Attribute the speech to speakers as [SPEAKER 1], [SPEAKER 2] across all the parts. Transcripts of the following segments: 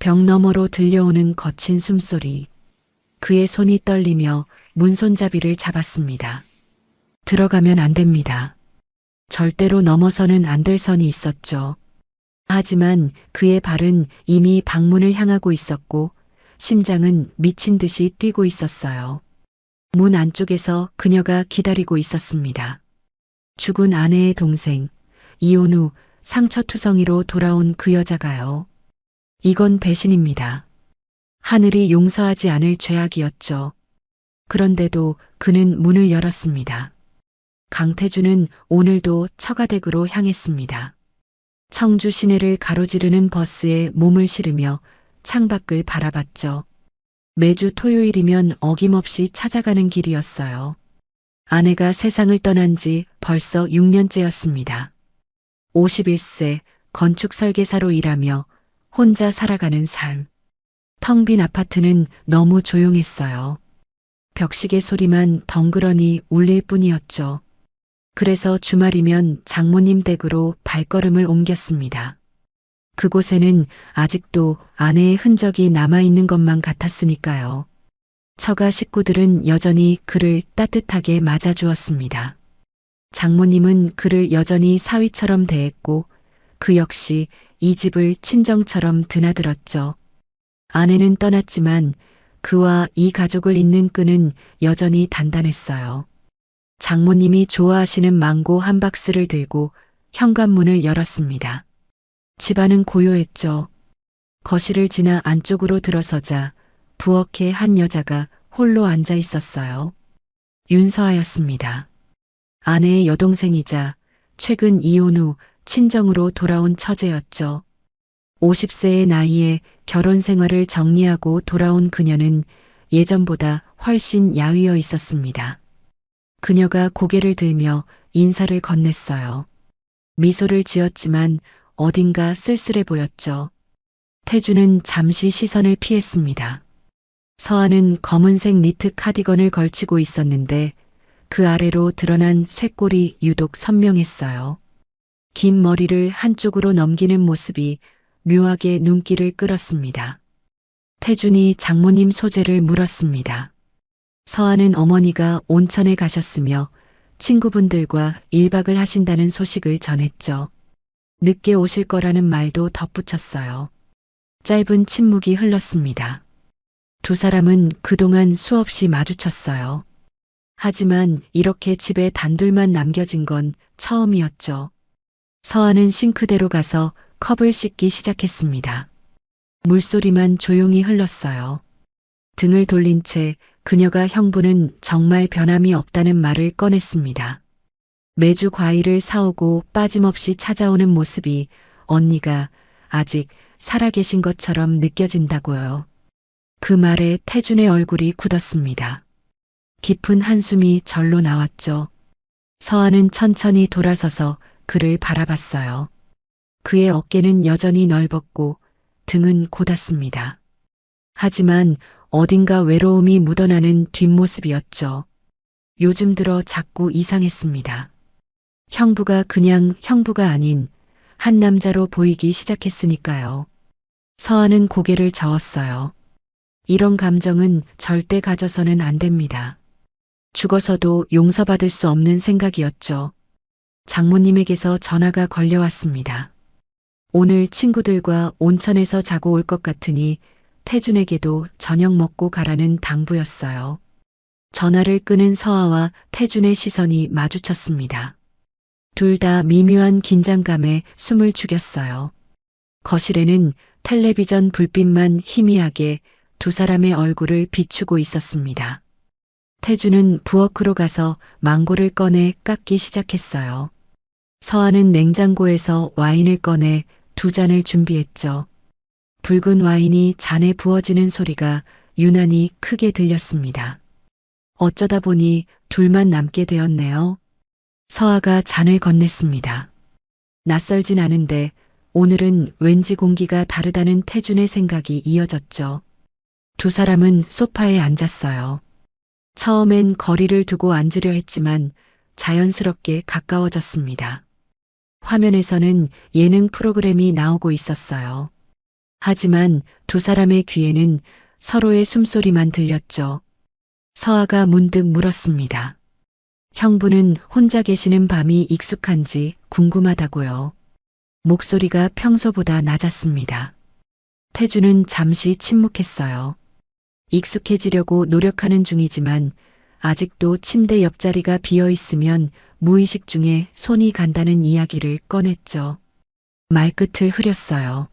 [SPEAKER 1] 벽 너머로 들려오는 거친 숨소리. 그의 손이 떨리며 문손잡이를 잡았습니다. 들어가면 안 됩니다. 절대로 넘어서는 안 될 선이 있었죠. 하지만 그의 발은 이미 방문을 향하고 있었고 심장은 미친 듯이 뛰고 있었어요. 문 안쪽에서 그녀가 기다리고 있었습니다. 죽은 아내의 동생, 이혼 후 상처투성이로 돌아온 그 여자가요. 이건 배신입니다. 하늘이 용서하지 않을 죄악이었죠. 그런데도 그는 문을 열었습니다. 강태준은 오늘도 처가댁으로 향했습니다. 청주 시내를 가로지르는 버스에 몸을 실으며 창밖을 바라봤죠. 매주 토요일이면 어김없이 찾아가는 길이었어요. 아내가 세상을 떠난 지 벌써 6년째였습니다. 51세 건축 설계사로 일하며 혼자 살아가는 삶. 텅 빈 아파트는 너무 조용했어요. 벽시계 소리만 덩그러니 울릴 뿐이었죠. 그래서 주말이면 장모님 댁으로 발걸음을 옮겼습니다. 그곳에는 아직도 아내의 흔적이 남아있는 것만 같았으니까요. 처가 식구들은 여전히 그를 따뜻하게 맞아주었습니다. 장모님은 그를 여전히 사위처럼 대했고 그 역시 이 집을 친정처럼 드나들었죠. 아내는 떠났지만 그와 이 가족을 잇는 끈은 여전히 단단했어요. 장모님이 좋아하시는 망고 한 박스를 들고 현관문을 열었습니다. 집안은 고요했죠. 거실을 지나 안쪽으로 들어서자 부엌에 한 여자가 홀로 앉아 있었어요. 윤서아였습니다. 아내의 여동생이자 최근 이혼 후 친정으로 돌아온 처제였죠. 50세의 나이에 결혼 생활을 정리하고 돌아온 그녀는 예전보다 훨씬 야위어 있었습니다. 그녀가 고개를 들며 인사를 건넸어요. 미소를 지었지만 어딘가 쓸쓸해 보였죠. 태주는 잠시 시선을 피했습니다. 서아는 검은색 니트 카디건을 걸치고 있었는데 그 아래로 드러난 쇄골이 유독 선명했어요. 긴 머리를 한쪽으로 넘기는 모습이 묘하게 눈길을 끌었습니다. 태준이 장모님 소재를 물었습니다. 서아는 어머니가 온천에 가셨으며 친구분들과 1박을 하신다는 소식을 전했죠. 늦게 오실 거라는 말도 덧붙였어요. 짧은 침묵이 흘렀습니다. 두 사람은 그동안 수없이 마주쳤어요. 하지만 이렇게 집에 단둘만 남겨진 건 처음이었죠. 서아는 싱크대로 가서 컵을 씻기 시작했습니다. 물소리만 조용히 흘렀어요. 등을 돌린 채 그녀가 형부는 정말 변함이 없다는 말을 꺼냈습니다. 매주 과일을 사오고 빠짐없이 찾아오는 모습이 언니가 아직 살아계신 것처럼 느껴진다고요. 그 말에 태준의 얼굴이 굳었습니다. 깊은 한숨이 절로 나왔죠. 서아는 천천히 돌아서서 그를 바라봤어요. 그의 어깨는 여전히 넓었고 등은 고닫습니다. 하지만 어딘가 외로움이 묻어나는 뒷모습이었죠. 요즘 들어 자꾸 이상했습니다. 형부가 그냥 형부가 아닌 한 남자로 보이기 시작했으니까요. 서아는 고개를 저었어요. 이런 감정은 절대 가져서는 안 됩니다. 죽어서도 용서받을 수 없는 생각이었죠. 장모님에게서 전화가 걸려왔습니다. 오늘 친구들과 온천에서 자고 올 것 같으니 태준에게도 저녁 먹고 가라는 당부였어요. 전화를 끄는 서아와 태준의 시선이 마주쳤습니다. 둘 다 미묘한 긴장감에 숨을 죽였어요. 거실에는 텔레비전 불빛만 희미하게 두 사람의 얼굴을 비추고 있었습니다. 태준은 부엌으로 가서 망고를 꺼내 깎기 시작했어요. 서아는 냉장고에서 와인을 꺼내 두 잔을 준비했죠. 붉은 와인이 잔에 부어지는 소리가 유난히 크게 들렸습니다. 어쩌다 보니 둘만 남게 되었네요. 서아가 잔을 건넸습니다. 낯설진 않은데 오늘은 왠지 공기가 다르다는 태준의 생각이 이어졌죠. 두 사람은 소파에 앉았어요. 처음엔 거리를 두고 앉으려 했지만 자연스럽게 가까워졌습니다. 화면에서는 예능 프로그램이 나오고 있었어요. 하지만 두 사람의 귀에는 서로의 숨소리만 들렸죠. 서아가 문득 물었습니다. 형부는 혼자 계시는 밤이 익숙한지 궁금하다고요. 목소리가 평소보다 낮았습니다. 태주는 잠시 침묵했어요. 익숙해지려고 노력하는 중이지만 아직도 침대 옆자리가 비어 있으면 무의식 중에 손이 간다는 이야기를 꺼냈죠. 말끝을 흐렸어요.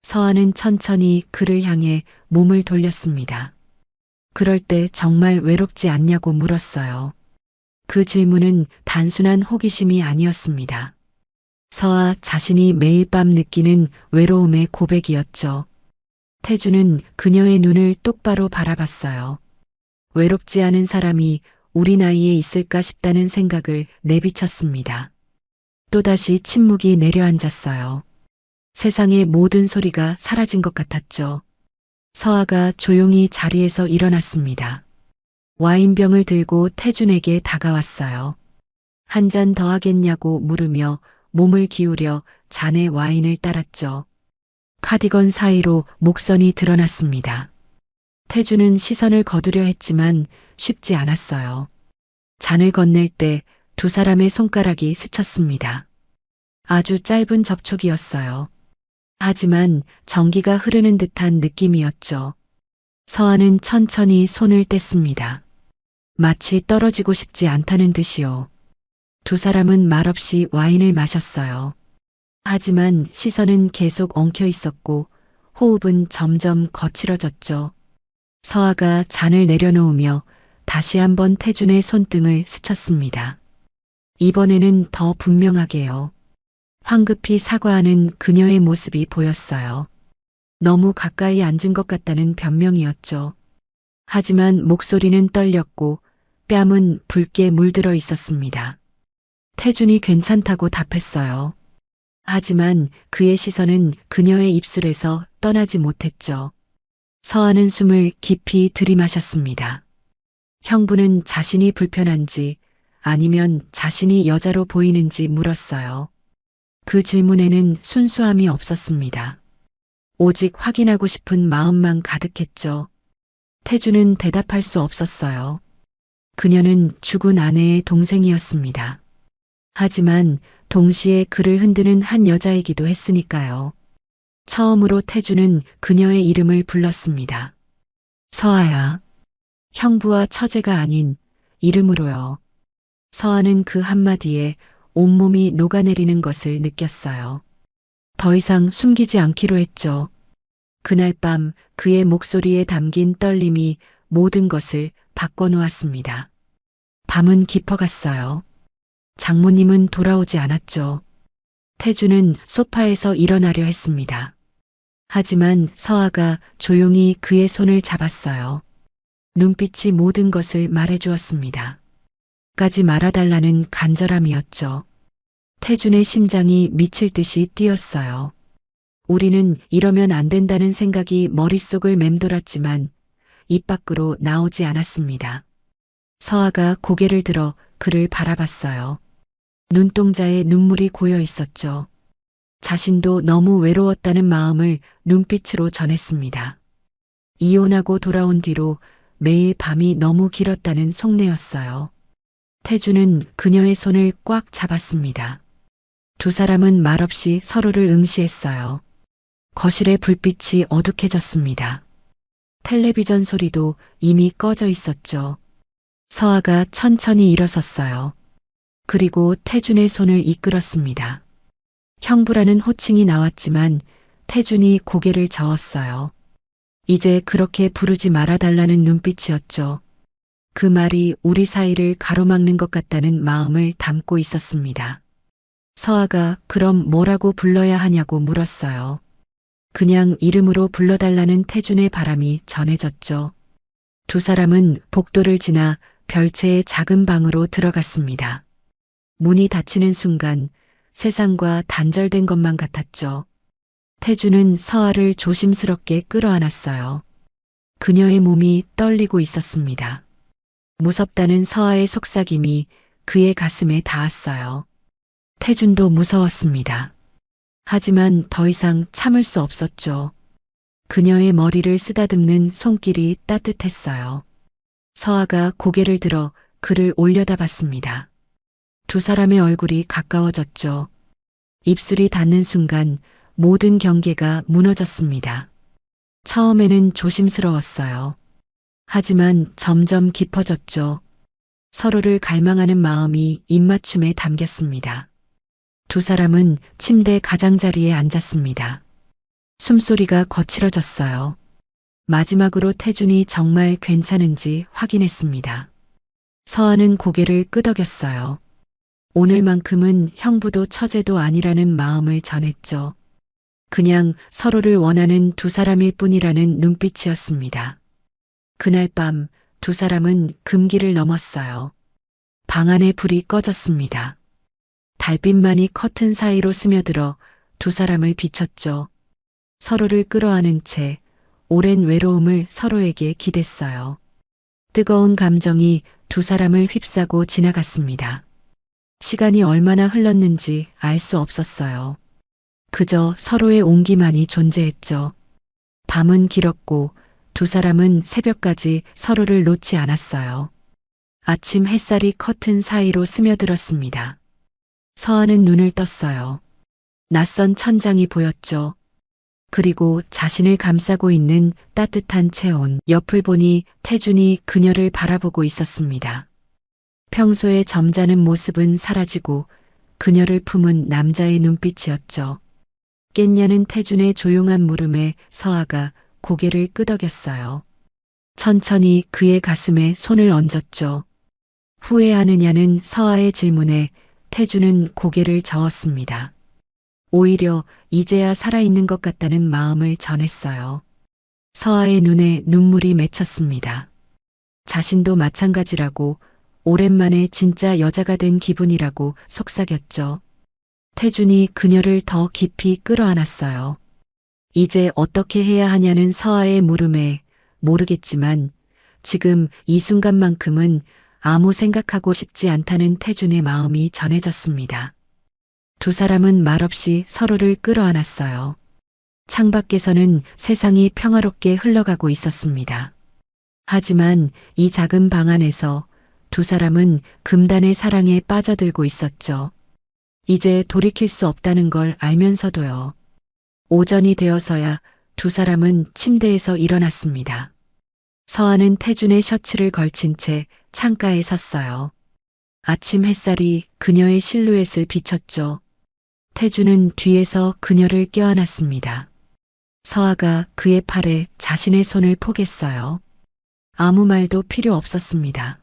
[SPEAKER 1] 서아는 천천히 그를 향해 몸을 돌렸습니다. 그럴 때 정말 외롭지 않냐고 물었어요. 그 질문은 단순한 호기심이 아니었습니다. 서아 자신이 매일 밤 느끼는 외로움의 고백이었죠. 태주는 그녀의 눈을 똑바로 바라봤어요. 외롭지 않은 사람이 우리 나이에 있을까 싶다는 생각을 내비쳤습니다. 또다시 침묵이 내려앉았어요. 세상의 모든 소리가 사라진 것 같았죠. 서아가 조용히 자리에서 일어났습니다. 와인병을 들고 태준에게 다가왔어요. 한 잔 더 하겠냐고 물으며 몸을 기울여 잔에 와인을 따랐죠. 카디건 사이로 목선이 드러났습니다. 태준은 시선을 거두려 했지만 쉽지 않았어요. 잔을 건넬 때 두 사람의 손가락이 스쳤습니다. 아주 짧은 접촉이었어요. 하지만 전기가 흐르는 듯한 느낌이었죠. 서아는 천천히 손을 뗐습니다. 마치 떨어지고 싶지 않다는 듯이요. 두 사람은 말없이 와인을 마셨어요. 하지만 시선은 계속 엉켜 있었고 호흡은 점점 거칠어졌죠. 서아가 잔을 내려놓으며 다시 한번 태준의 손등을 스쳤습니다. 이번에는 더 분명하게요. 황급히 사과하는 그녀의 모습이 보였어요. 너무 가까이 앉은 것 같다는 변명이었죠. 하지만 목소리는 떨렸고 뺨은 붉게 물들어 있었습니다. 태준이 괜찮다고 답했어요. 하지만 그의 시선은 그녀의 입술에서 떠나지 못했죠. 서아는 숨을 깊이 들이마셨습니다. 형부는 자신이 불편한지 아니면 자신이 여자로 보이는지 물었어요. 그 질문에는 순수함이 없었습니다. 오직 확인하고 싶은 마음만 가득했죠. 태주는 대답할 수 없었어요. 그녀는 죽은 아내의 동생이었습니다. 하지만 동시에 그를 흔드는 한 여자이기도 했으니까요. 처음으로 태주는 그녀의 이름을 불렀습니다. 서아야. 형부와 처제가 아닌 이름으로요. 서아는 그 한마디에 온몸이 녹아내리는 것을 느꼈어요. 더 이상 숨기지 않기로 했죠. 그날 밤 그의 목소리에 담긴 떨림이 모든 것을 바꿔놓았습니다. 밤은 깊어갔어요. 장모님은 돌아오지 않았죠. 태주는 소파에서 일어나려 했습니다. 하지만 서아가 조용히 그의 손을 잡았어요. 눈빛이 모든 것을 말해주었습니다. 까지 말아달라는 간절함이었죠. 태준의 심장이 미칠 듯이 뛰었어요. 우리는 이러면 안 된다는 생각이 머릿속을 맴돌았지만 입 밖으로 나오지 않았습니다. 서아가 고개를 들어 그를 바라봤어요. 눈동자에 눈물이 고여 있었죠. 자신도 너무 외로웠다는 마음을 눈빛으로 전했습니다. 이혼하고 돌아온 뒤로 매일 밤이 너무 길었다는 속내였어요. 태주는 그녀의 손을 꽉 잡았습니다. 두 사람은 말없이 서로를 응시했어요. 거실의 불빛이 어둑해졌습니다. 텔레비전 소리도 이미 꺼져 있었죠. 서아가 천천히 일어섰어요. 그리고 태준의 손을 이끌었습니다. 형부라는 호칭이 나왔지만 태준이 고개를 저었어요. 이제 그렇게 부르지 말아달라는 눈빛이었죠. 그 말이 우리 사이를 가로막는 것 같다는 마음을 담고 있었습니다. 서아가 그럼 뭐라고 불러야 하냐고 물었어요. 그냥 이름으로 불러달라는 태준의 바람이 전해졌죠. 두 사람은 복도를 지나 별채의 작은 방으로 들어갔습니다. 문이 닫히는 순간 세상과 단절된 것만 같았죠. 태준은 서아를 조심스럽게 끌어안았어요. 그녀의 몸이 떨리고 있었습니다. 무섭다는 서아의 속삭임이 그의 가슴에 닿았어요. 태준도 무서웠습니다. 하지만 더 이상 참을 수 없었죠. 그녀의 머리를 쓰다듬는 손길이 따뜻했어요. 서아가 고개를 들어 그를 올려다봤습니다. 두 사람의 얼굴이 가까워졌죠. 입술이 닿는 순간 모든 경계가 무너졌습니다. 처음에는 조심스러웠어요. 하지만 점점 깊어졌죠. 서로를 갈망하는 마음이 입맞춤에 담겼습니다. 두 사람은 침대 가장자리에 앉았습니다. 숨소리가 거칠어졌어요. 마지막으로 태준이 정말 괜찮은지 확인했습니다. 서아는 고개를 끄덕였어요. 오늘만큼은 형부도 처제도 아니라는 마음을 전했죠. 그냥 서로를 원하는 두 사람일 뿐이라는 눈빛이었습니다. 그날 밤 두 사람은 금기를 넘었어요. 방 안에 불이 꺼졌습니다. 달빛만이 커튼 사이로 스며들어 두 사람을 비췄죠. 서로를 끌어안은 채 오랜 외로움을 서로에게 기댔어요. 뜨거운 감정이 두 사람을 휩싸고 지나갔습니다. 시간이 얼마나 흘렀는지 알 수 없었어요. 그저 서로의 온기만이 존재했죠. 밤은 길었고 두 사람은 새벽까지 서로를 놓지 않았어요. 아침 햇살이 커튼 사이로 스며들었습니다. 서아는 눈을 떴어요. 낯선 천장이 보였죠. 그리고 자신을 감싸고 있는 따뜻한 체온. 옆을 보니 태준이 그녀를 바라보고 있었습니다. 평소의 점잖은 모습은 사라지고 그녀를 품은 남자의 눈빛이었죠. 깼냐는 태준의 조용한 물음에 서아가 고개를 끄덕였어요. 천천히 그의 가슴에 손을 얹었죠. 후회하느냐는 서아의 질문에 태준은 고개를 저었습니다. 오히려 이제야 살아있는 것 같다는 마음을 전했어요. 서아의 눈에 눈물이 맺혔습니다. 자신도 마찬가지라고 오랜만에 진짜 여자가 된 기분이라고 속삭였죠. 태준이 그녀를 더 깊이 끌어안았어요. 이제 어떻게 해야 하냐는 서아의 물음에 모르겠지만 지금 이 순간만큼은 아무 생각하고 싶지 않다는 태준의 마음이 전해졌습니다. 두 사람은 말없이 서로를 끌어안았어요. 창밖에서는 세상이 평화롭게 흘러가고 있었습니다. 하지만 이 작은 방 안에서 두 사람은 금단의 사랑에 빠져들고 있었죠. 이제 돌이킬 수 없다는 걸 알면서도요. 오전이 되어서야 두 사람은 침대에서 일어났습니다. 서아는 태준의 셔츠를 걸친 채 창가에 섰어요. 아침 햇살이 그녀의 실루엣을 비췄죠. 태준은 뒤에서 그녀를 껴안았습니다. 서아가 그의 팔에 자신의 손을 포겠어요. 아무 말도 필요 없었습니다.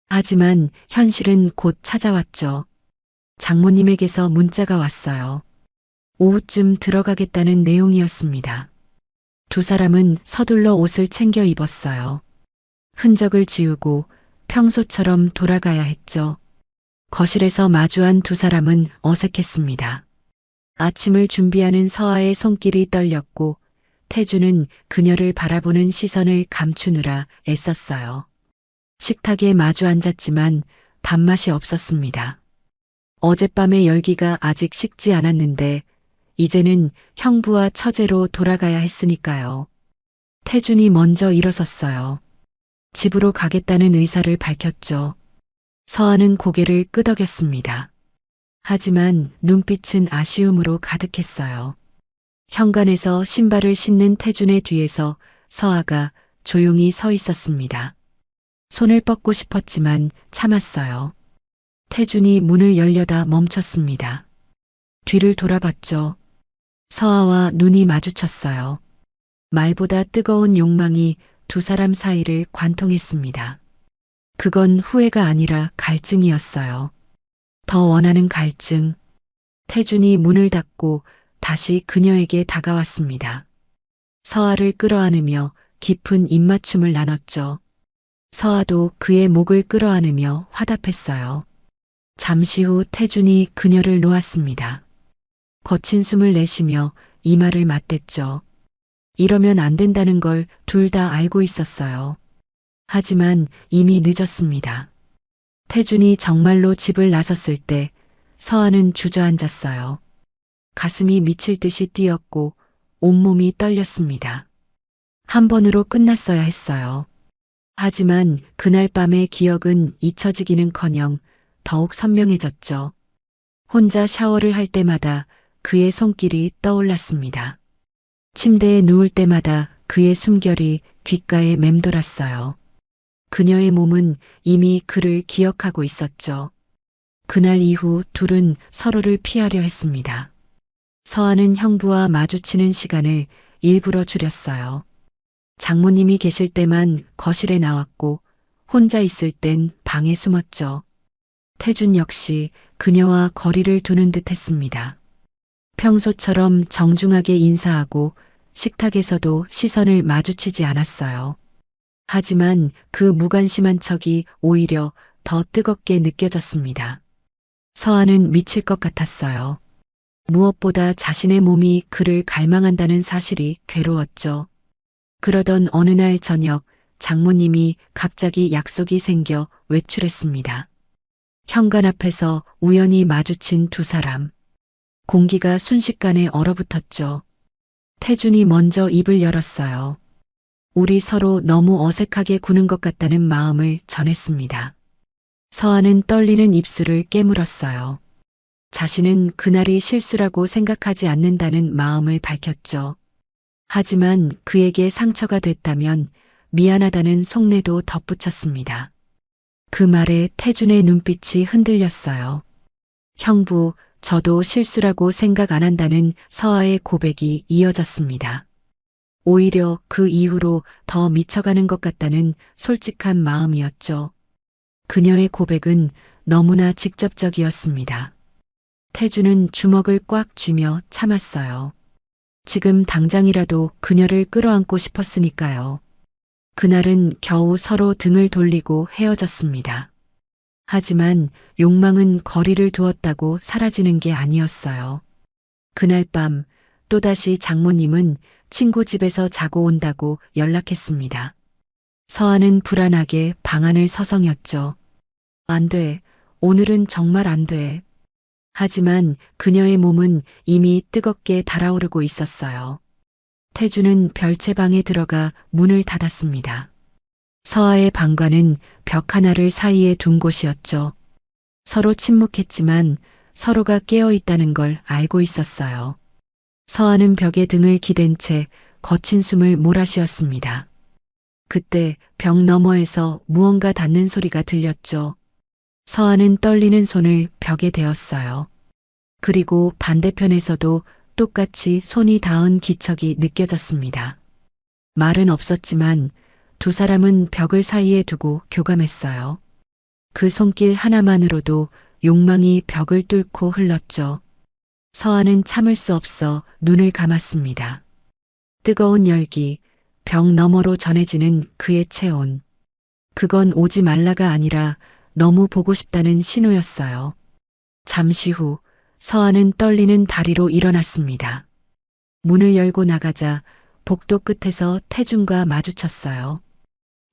[SPEAKER 1] 하지만 현실은 곧 찾아왔죠. 장모님에게서 문자가 왔어요. 오후쯤 들어가겠다는 내용이었습니다. 두 사람은 서둘러 옷을 챙겨 입었어요. 흔적을 지우고 평소처럼 돌아가야 했죠. 거실에서 마주한 두 사람은 어색했습니다. 아침을 준비하는 서아의 손길이 떨렸고 태준은 그녀를 바라보는 시선을 감추느라 애썼어요. 식탁에 마주 앉았지만 밥맛이 없었습니다. 어젯밤의 열기가 아직 식지 않았는데 이제는 형부와 처제로 돌아가야 했으니까요. 태준이 먼저 일어섰어요. 집으로 가겠다는 의사를 밝혔죠. 서아는 고개를 끄덕였습니다. 하지만 눈빛은 아쉬움으로 가득했어요. 현관에서 신발을 신는 태준의 뒤에서 서아가 조용히 서 있었습니다. 손을 뻗고 싶었지만 참았어요. 태준이 문을 열려다 멈췄습니다. 뒤를 돌아봤죠. 서아와 눈이 마주쳤어요. 말보다 뜨거운 욕망이 두 사람 사이를 관통했습니다. 그건 후회가 아니라 갈증이었어요. 더 원하는 갈증. 태준이 문을 닫고 다시 그녀에게 다가왔습니다. 서아를 끌어안으며 깊은 입맞춤을 나눴죠. 서아도 그의 목을 끌어안으며 화답했어요. 잠시 후 태준이 그녀를 놓았습니다. 거친 숨을 내쉬며 이마를 맞댔죠. 이러면 안 된다는 걸 둘 다 알고 있었어요. 하지만 이미 늦었습니다. 태준이 정말로 집을 나섰을 때 서아는 주저앉았어요. 가슴이 미칠 듯이 뛰었고 온몸이 떨렸습니다. 한 번으로 끝났어야 했어요. 하지만 그날 밤의 기억은 잊혀지기는커녕 더욱 선명해졌죠. 혼자 샤워를 할 때마다 그의 손길이 떠올랐습니다. 침대에 누울 때마다 그의 숨결이 귓가에 맴돌았어요. 그녀의 몸은 이미 그를 기억하고 있었죠. 그날 이후 둘은 서로를 피하려 했습니다. 서아는 형부와 마주치는 시간을 일부러 줄였어요. 장모님이 계실 때만 거실에 나왔고 혼자 있을 땐 방에 숨었죠. 태준 역시 그녀와 거리를 두는 듯 했습니다. 평소처럼 정중하게 인사하고 식탁에서도 시선을 마주치지 않았어요. 하지만 그 무관심한 척이 오히려 더 뜨겁게 느껴졌습니다. 서아는 미칠 것 같았어요. 무엇보다 자신의 몸이 그를 갈망한다는 사실이 괴로웠죠. 그러던 어느 날 저녁 장모님이 갑자기 약속이 생겨 외출했습니다. 현관 앞에서 우연히 마주친 두 사람. 공기가 순식간에 얼어붙었죠. 태준이 먼저 입을 열었어요. 우리 서로 너무 어색하게 구는 것 같다는 마음을 전했습니다. 서아는 떨리는 입술을 깨물었어요. 자신은 그날이 실수라고 생각하지 않는다는 마음을 밝혔죠. 하지만 그에게 상처가 됐다면 미안하다는 속내도 덧붙였습니다. 그 말에 태준의 눈빛이 흔들렸어요. 형부, 저도 실수라고 생각 안 한다는 서아의 고백이 이어졌습니다. 오히려 그 이후로 더 미쳐가는 것 같다는 솔직한 마음이었죠. 그녀의 고백은 너무나 직접적이었습니다. 태준은 주먹을 꽉 쥐며 참았어요. 지금 당장이라도 그녀를 끌어안고 싶었으니까요. 그날은 겨우 서로 등을 돌리고 헤어졌습니다. 하지만 욕망은 거리를 두었다고 사라지는 게 아니었어요. 그날 밤 또다시 장모님은 친구 집에서 자고 온다고 연락했습니다. 서아는 불안하게 방안을 서성였죠. 안 돼. 오늘은 정말 안 돼. 하지만 그녀의 몸은 이미 뜨겁게 달아오르고 있었어요. 태주는 별채방에 들어가 문을 닫았습니다. 서아의 방과는 벽 하나를 사이에 둔 곳이었죠. 서로 침묵했지만 서로가 깨어 있다는 걸 알고 있었어요. 서아는 벽에 등을 기댄 채 거친 숨을 몰아쉬었습니다. 그때 벽 너머에서 무언가 닿는 소리가 들렸죠. 서아는 떨리는 손을 벽에 대었어요. 그리고 반대편에서도 똑같이 손이 닿은 기척이 느껴졌습니다. 말은 없었지만 두 사람은 벽을 사이에 두고 교감했어요. 그 손길 하나만으로도 욕망이 벽을 뚫고 흘렀죠. 서아는 참을 수 없어 눈을 감았습니다. 뜨거운 열기, 벽 너머로 전해지는 그의 체온. 그건 오지 말라가 아니라 너무 보고 싶다는 신호였어요. 잠시 후 서아는 떨리는 다리로 일어났습니다. 문을 열고 나가자 복도 끝에서 태준과 마주쳤어요.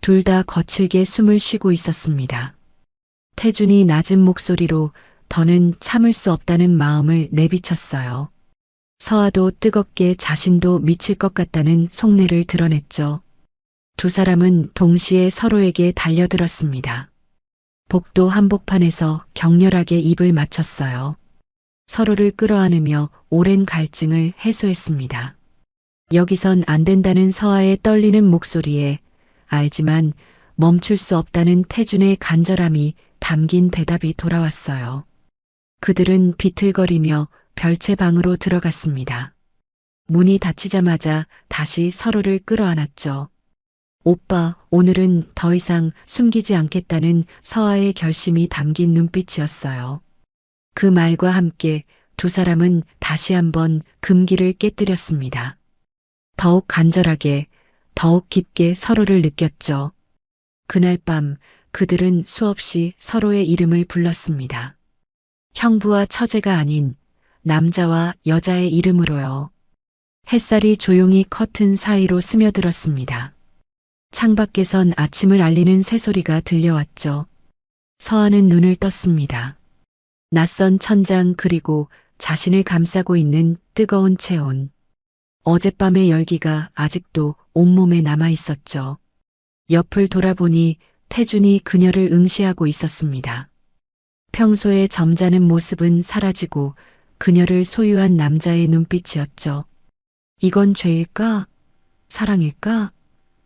[SPEAKER 1] 둘 다 거칠게 숨을 쉬고 있었습니다. 태준이 낮은 목소리로 더는 참을 수 없다는 마음을 내비쳤어요. 서아도 뜨겁게 자신도 미칠 것 같다는 속내를 드러냈죠. 두 사람은 동시에 서로에게 달려들었습니다. 복도 한복판에서 격렬하게 입을 맞췄어요. 서로를 끌어안으며 오랜 갈증을 해소했습니다. 여기선 안 된다는 서아의 떨리는 목소리에 알지만 멈출 수 없다는 태준의 간절함이 담긴 대답이 돌아왔어요. 그들은 비틀거리며 별채 방으로 들어갔습니다. 문이 닫히자마자 다시 서로를 끌어안았죠. 오빠, 오늘은 더 이상 숨기지 않겠다는 서아의 결심이 담긴 눈빛이었어요. 그 말과 함께 두 사람은 다시 한번 금기를 깨뜨렸습니다. 더욱 간절하게, 더욱 깊게 서로를 느꼈죠. 그날 밤 그들은 수없이 서로의 이름을 불렀습니다. 형부와 처제가 아닌 남자와 여자의 이름으로요. 햇살이 조용히 커튼 사이로 스며들었습니다. 창밖에선 아침을 알리는 새소리가 들려왔죠. 서아는 눈을 떴습니다. 낯선 천장 그리고 자신을 감싸고 있는 뜨거운 체온. 어젯밤의 열기가 아직도 온몸에 남아 있었죠. 옆을 돌아보니 태준이 그녀를 응시하고 있었습니다. 평소에 점잖은 모습은 사라지고 그녀를 소유한 남자의 눈빛이었죠. 이건 죄일까? 사랑일까?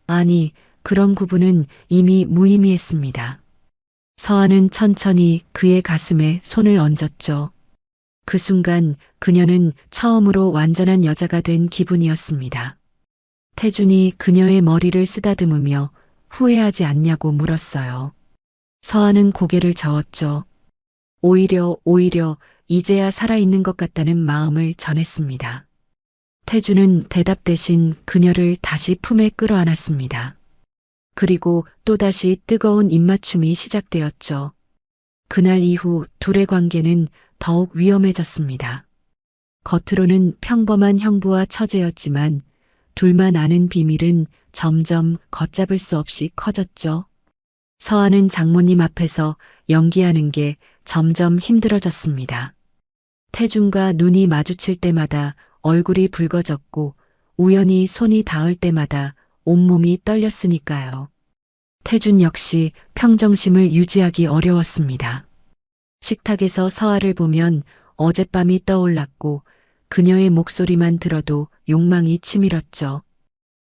[SPEAKER 1] 아니, 그런 구분은 이미 무의미했습니다. 서한은 천천히 그의 가슴에 손을 얹었죠. 그 순간 그녀는 처음으로 완전한 여자가 된 기분이었습니다. 태준이 그녀의 머리를 쓰다듬으며 후회하지 않냐고 물었어요. 서한은 고개를 저었죠. 오히려 이제야 살아있는 것 같다는 마음을 전했습니다. 태준은 대답 대신 그녀를 다시 품에 끌어안았습니다. 그리고 또다시 뜨거운 입맞춤이 시작되었죠. 그날 이후 둘의 관계는 더욱 위험해졌습니다. 겉으로는 평범한 형부와 처제였지만 둘만 아는 비밀은 점점 걷잡을 수 없이 커졌죠. 서하는 장모님 앞에서 연기하는 게 점점 힘들어졌습니다. 태준과 눈이 마주칠 때마다 얼굴이 붉어졌고 우연히 손이 닿을 때마다 온몸이 떨렸으니까요. 태준 역시 평정심을 유지하기 어려웠습니다. 식탁에서 서아를 보면 어젯밤이 떠올랐고 그녀의 목소리만 들어도 욕망이 치밀었죠.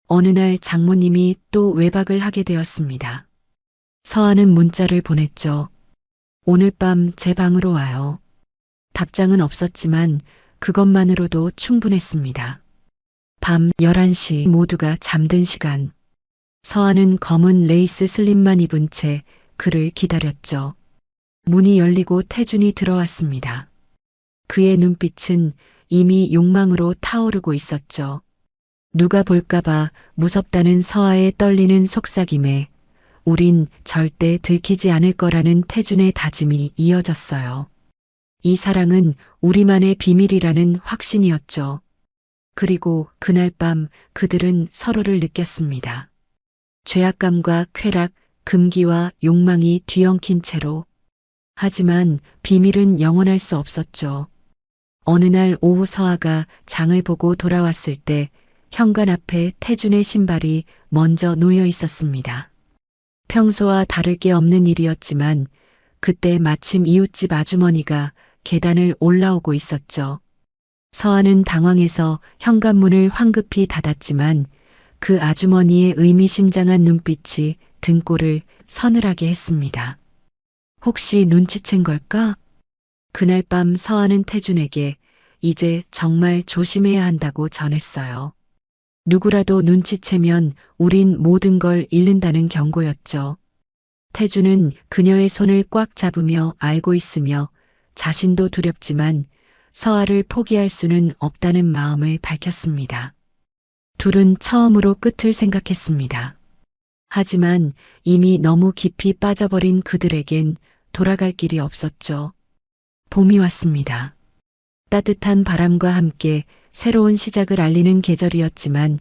[SPEAKER 1] 어느 날 장모님이 또 외박을 하게 되었습니다. 서아는 문자를 보냈죠. 오늘 밤 제 방으로 와요. 답장은 없었지만 그것만으로도 충분했습니다. 밤 11시 모두가 잠든 시간. 서아는 검은 레이스 슬립만 입은 채 그를 기다렸죠. 문이 열리고 태준이 들어왔습니다. 그의 눈빛은 이미 욕망으로 타오르고 있었죠. 누가 볼까봐 무섭다는 서아의 떨리는 속삭임에 우린 절대 들키지 않을 거라는 태준의 다짐이 이어졌어요. 이 사랑은 우리만의 비밀이라는 확신이었죠. 그리고 그날 밤 그들은 서로를 느꼈습니다. 죄악감과 쾌락, 금기와 욕망이 뒤엉킨 채로. 하지만 비밀은 영원할 수 없었죠. 어느 날 오후 서아가 장을 보고 돌아왔을 때 현관 앞에 태준의 신발이 먼저 놓여 있었습니다. 평소와 다를 게 없는 일이었지만 그때 마침 이웃집 아주머니가 계단을 올라오고 있었죠. 서아는 당황해서 현관문을 황급히 닫았지만 그 아주머니의 의미심장한 눈빛이 등골을 서늘하게 했습니다. 혹시 눈치챈 걸까? 그날 밤 서아는 태준에게 이제 정말 조심해야 한다고 전했어요. 누구라도 눈치채면 우린 모든 걸 잃는다는 경고였죠. 태준은 그녀의 손을 꽉 잡으며 알고 있으며 자신도 두렵지만 서아를 포기할 수는 없다는 마음을 밝혔습니다. 둘은 처음으로 끝을 생각했습니다. 하지만 이미 너무 깊이 빠져버린 그들에겐 돌아갈 길이 없었죠. 봄이 왔습니다. 따뜻한 바람과 함께 새로운 시작을 알리는 계절이었지만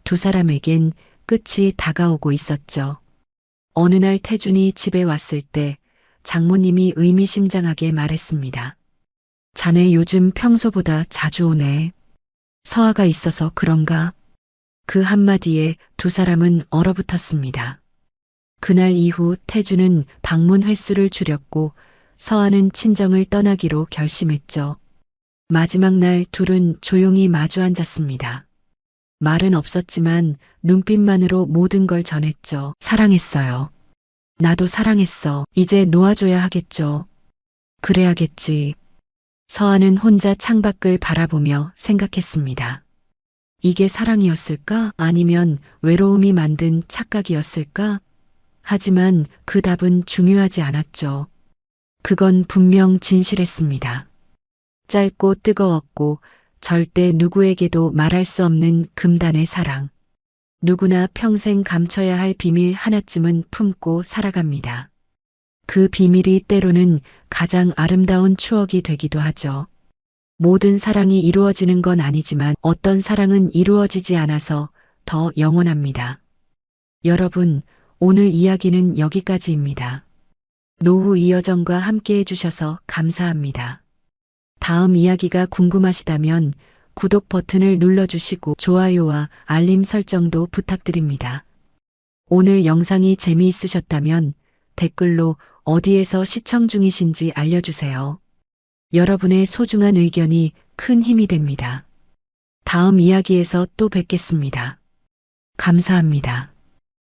[SPEAKER 1] 두 사람에겐 끝이 다가오고 있었죠. 어느 날 태준이 집에 왔을 때 장모님이 의미심장하게 말했습니다. 자네 요즘 평소보다 자주 오네. 서아가 있어서 그런가? 그 한마디에 두 사람은 얼어붙었습니다. 그날 이후 태준은 방문 횟수를 줄였고 서아는 친정을 떠나기로 결심했죠. 마지막 날 둘은 조용히 마주 앉았습니다. 말은 없었지만 눈빛만으로 모든 걸 전했죠. 사랑했어요. 나도 사랑했어. 이제 놓아줘야 하겠죠. 그래야겠지. 서아는 혼자 창밖을 바라보며 생각했습니다. 이게 사랑이었을까? 아니면 외로움이 만든 착각이었을까? 하지만 그 답은 중요하지 않았죠. 그건 분명 진실했습니다. 짧고 뜨거웠고 절대 누구에게도 말할 수 없는 금단의 사랑. 누구나 평생 감춰야 할 비밀 하나쯤은 품고 살아갑니다. 그 비밀이 때로는 가장 아름다운 추억이 되기도 하죠. 모든 사랑이 이루어지는 건 아니지만 어떤 사랑은 이루어지지 않아서 더 영원합니다. 여러분, 오늘 이야기는 여기까지입니다. 노후 이여정과 함께 해주셔서 감사합니다. 다음 이야기가 궁금하시다면 구독 버튼을 눌러주시고 좋아요와 알림 설정도 부탁드립니다. 오늘 영상이 재미있으셨다면 댓글로 어디에서 시청 중이신지 알려주세요. 여러분의 소중한 의견이 큰 힘이 됩니다. 다음 이야기에서 또 뵙겠습니다. 감사합니다.